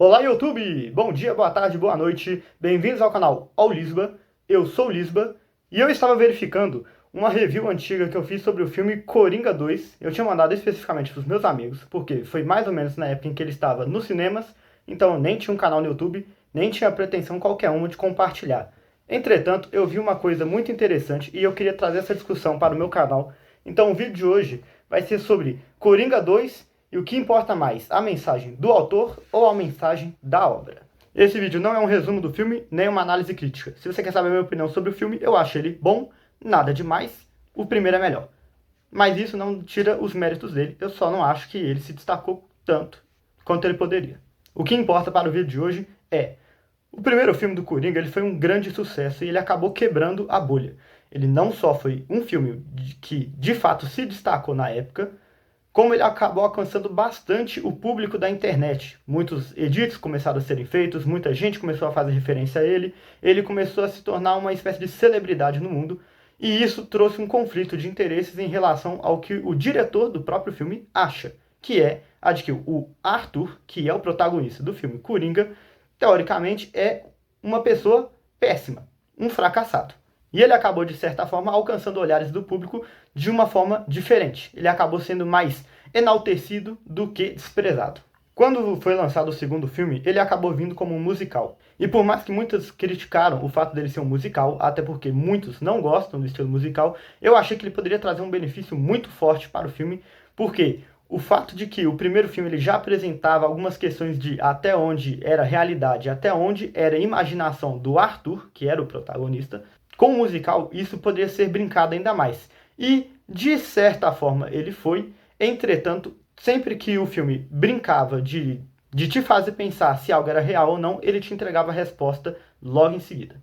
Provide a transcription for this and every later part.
Olá, YouTube! Bom dia, boa tarde, boa noite. Bem-vindos ao canal All Lisba. Eu sou o Lisba e eu estava verificando uma review antiga que eu fiz sobre o filme Coringa 2. Eu tinha mandado especificamente para os meus amigos, porque foi mais ou menos na época em que ele estava nos cinemas, então eu nem tinha um canal no YouTube, nem tinha pretensão qualquer uma de compartilhar. Entretanto, eu vi uma coisa muito interessante e eu queria trazer essa discussão para o meu canal. Então o vídeo de hoje vai ser sobre Coringa 2 e o que importa mais, a mensagem do autor ou a mensagem da obra. Esse vídeo não é um resumo do filme, nem uma análise crítica. Se você quer saber a minha opinião sobre o filme, eu acho ele bom, nada demais, o primeiro é melhor. Mas isso não tira os méritos dele, eu só não acho que ele se destacou tanto quanto ele poderia. O que importa para o vídeo de hoje é: o primeiro filme do Coringa ele foi um grande sucesso e ele acabou quebrando a bolha. Ele não só foi um filme que de fato se destacou na época, como ele acabou alcançando bastante o público da internet. Muitos edits começaram a serem feitos, muita gente começou a fazer referência a ele começou a se tornar uma espécie de celebridade no mundo, e isso trouxe um conflito de interesses em relação ao que o diretor do próprio filme acha, que é a de que o Arthur, que é o protagonista do filme Coringa, teoricamente é uma pessoa péssima, um fracassado. E ele acabou, de certa forma, alcançando olhares do público de uma forma diferente. Ele acabou sendo mais enaltecido do que desprezado. Quando foi lançado o segundo filme, ele acabou vindo como um musical. E por mais que muitos criticaram o fato dele ser um musical, até porque muitos não gostam do estilo musical, eu achei que ele poderia trazer um benefício muito forte para o filme, porque o fato de que o primeiro filme ele já apresentava algumas questões de até onde era realidade, até onde era imaginação do Arthur, que era o protagonista, com o musical isso poderia ser brincado ainda mais. E, de certa forma, ele foi. Entretanto, sempre que o filme brincava de te fazer pensar se algo era real ou não, ele te entregava a resposta logo em seguida.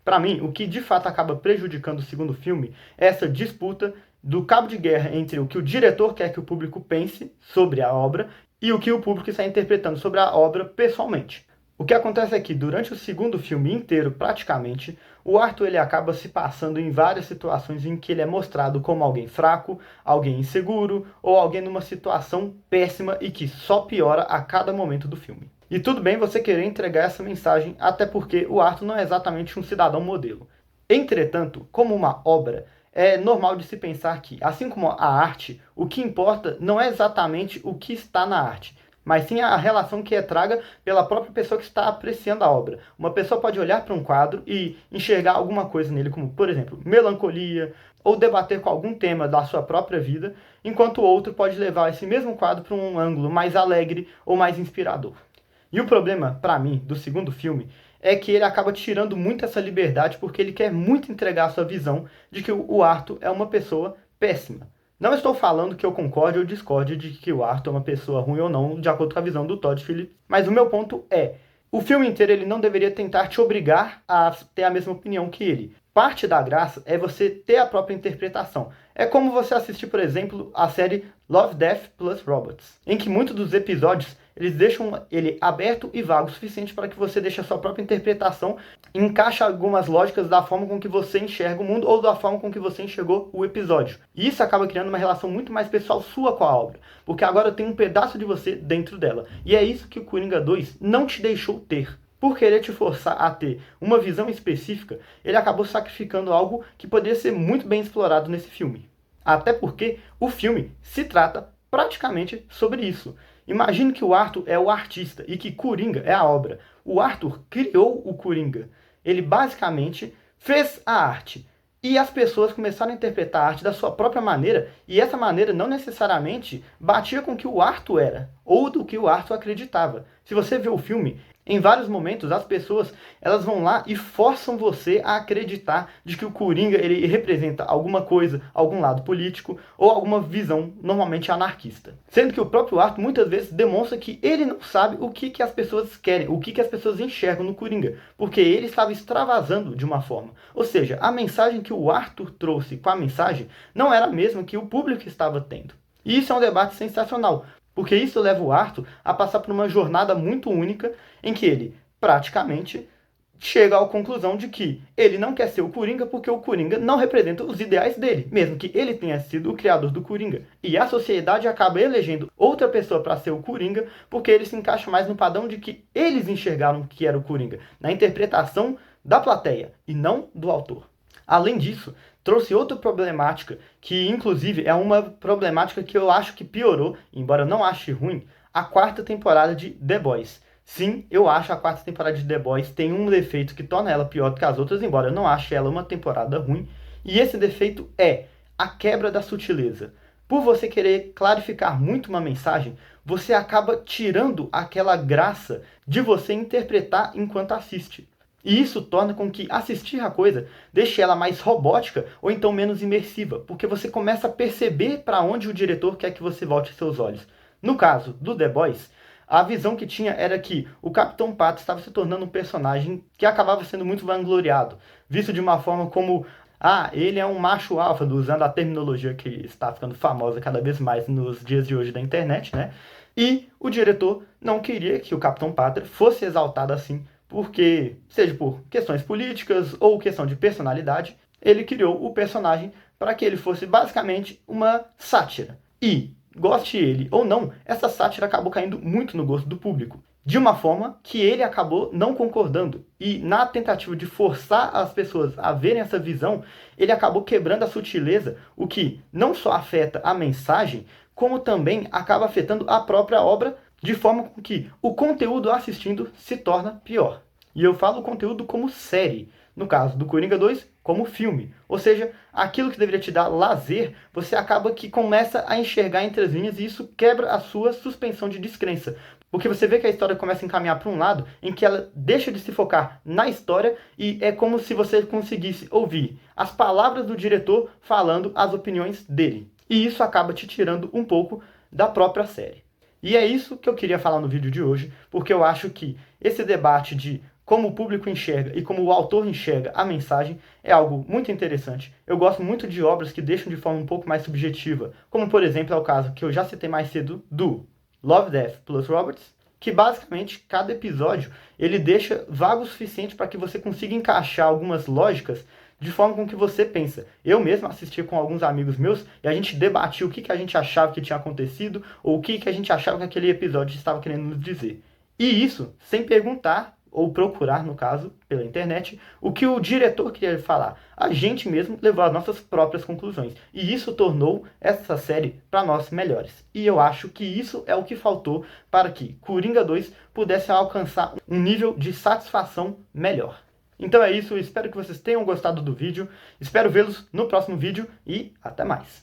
Para mim, o que de fato acaba prejudicando o segundo filme é essa disputa do cabo de guerra entre o que o diretor quer que o público pense sobre a obra e o que o público está interpretando sobre a obra pessoalmente. O que acontece é que, durante o segundo filme inteiro, praticamente, o Arthur ele acaba se passando em várias situações em que ele é mostrado como alguém fraco, alguém inseguro ou alguém numa situação péssima e que só piora a cada momento do filme. E tudo bem você querer entregar essa mensagem, até porque o Arthur não é exatamente um cidadão modelo. Entretanto, como uma obra, é normal de se pensar que, assim como a arte, o que importa não é exatamente o que está na arte, mas sim a relação que é traga pela própria pessoa que está apreciando a obra. Uma pessoa pode olhar para um quadro e enxergar alguma coisa nele, como, por exemplo, melancolia, ou debater com algum tema da sua própria vida, enquanto o outro pode levar esse mesmo quadro para um ângulo mais alegre ou mais inspirador. E o problema, para mim, do segundo filme, é que ele acaba tirando muito essa liberdade porque ele quer muito entregar a sua visão de que o Arthur é uma pessoa péssima. Não estou falando que eu concorde ou discorde de que o Arthur é uma pessoa ruim ou não, de acordo com a visão do Todd Phillips, mas o meu ponto é: o filme inteiro ele não deveria tentar te obrigar a ter a mesma opinião que ele. Parte da graça é você ter a própria interpretação. É como você assistir, por exemplo, a série Love, Death plus Robots, em que muitos dos episódios eles deixam ele aberto e vago o suficiente para que você deixe a sua própria interpretação e encaixe algumas lógicas da forma com que você enxerga o mundo ou da forma com que você enxergou o episódio. E isso acaba criando uma relação muito mais pessoal sua com a obra, porque agora tem um pedaço de você dentro dela. E é isso que o Coringa 2 não te deixou ter. Por querer te forçar a ter uma visão específica, ele acabou sacrificando algo que poderia ser muito bem explorado nesse filme. Até porque o filme se trata praticamente sobre isso. Imagine que o Arthur é o artista e que Coringa é a obra. O Arthur criou o Coringa. Ele basicamente fez a arte. E as pessoas começaram a interpretar a arte da sua própria maneira, e essa maneira não necessariamente batia com o que o Arthur era, ou do que o Arthur acreditava. Se você vê o filme, em vários momentos as pessoas elas vão lá e forçam você a acreditar de que o Coringa ele representa alguma coisa, algum lado político ou alguma visão normalmente anarquista. Sendo que o próprio Arthur muitas vezes demonstra que ele não sabe o que as pessoas querem, o que as pessoas enxergam no Coringa, porque ele estava extravasando de uma forma. Ou seja, a mensagem que o Arthur trouxe com a mensagem não era a mesma que o público estava tendo. E isso é um debate sensacional, porque isso leva o Arthur a passar por uma jornada muito única em que ele praticamente chega à conclusão de que ele não quer ser o Coringa porque o Coringa não representa os ideais dele, mesmo que ele tenha sido o criador do Coringa. E a sociedade acaba elegendo outra pessoa para ser o Coringa porque ele se encaixa mais no padrão de que eles enxergaram que era o Coringa, na interpretação da plateia e não do autor. Além disso, trouxe outra problemática, que inclusive é uma problemática que eu acho que piorou, embora eu não ache ruim, a quarta temporada de The Boys. Sim, eu acho a quarta temporada de The Boys tem um defeito que torna ela pior do que as outras, embora eu não ache ela uma temporada ruim. E esse defeito é a quebra da sutileza. Por você querer clarificar muito uma mensagem, você acaba tirando aquela graça de você interpretar enquanto assiste. E isso torna com que assistir a coisa deixe ela mais robótica ou então menos imersiva, porque você começa a perceber para onde o diretor quer que você volte seus olhos. No caso do The Boys, a visão que tinha era que o Capitão Pátria estava se tornando um personagem que acabava sendo muito vangloriado, visto de uma forma como, ele é um macho alfa, usando a terminologia que está ficando famosa cada vez mais nos dias de hoje da internet, né? E o diretor não queria que o Capitão Pátria fosse exaltado assim, porque, seja por questões políticas ou questão de personalidade, ele criou o personagem para que ele fosse basicamente uma sátira. E, goste ele ou não, essa sátira acabou caindo muito no gosto do público, de uma forma que ele acabou não concordando. E na tentativa de forçar as pessoas a verem essa visão, ele acabou quebrando a sutileza, o que não só afeta a mensagem, como também acaba afetando a própria obra, de forma com que o conteúdo assistindo se torna pior. E eu falo o conteúdo como série, no caso do Coringa 2, como filme. Ou seja, aquilo que deveria te dar lazer, você acaba que começa a enxergar entre as linhas e isso quebra a sua suspensão de descrença. Porque você vê que a história começa a encaminhar para um lado em que ela deixa de se focar na história e é como se você conseguisse ouvir as palavras do diretor falando as opiniões dele. E isso acaba te tirando um pouco da própria série. E é isso que eu queria falar no vídeo de hoje, porque eu acho que esse debate de como o público enxerga e como o autor enxerga a mensagem é algo muito interessante. Eu gosto muito de obras que deixam de forma um pouco mais subjetiva, como por exemplo é o caso que eu já citei mais cedo do Love, Death plus Robots, que basicamente cada episódio ele deixa vago o suficiente para que você consiga encaixar algumas lógicas de forma com que você pensa. Eu mesmo assisti com alguns amigos meus e a gente debatia o que a gente achava que tinha acontecido ou o que a gente achava que aquele episódio estava querendo nos dizer. E isso sem perguntar ou procurar, no caso, pela internet, o que o diretor queria falar. A gente mesmo levou as nossas próprias conclusões. E isso tornou essa série para nós melhores. E eu acho que isso é o que faltou para que Coringa 2 pudesse alcançar um nível de satisfação melhor. Então é isso, espero que vocês tenham gostado do vídeo, espero vê-los no próximo vídeo e até mais.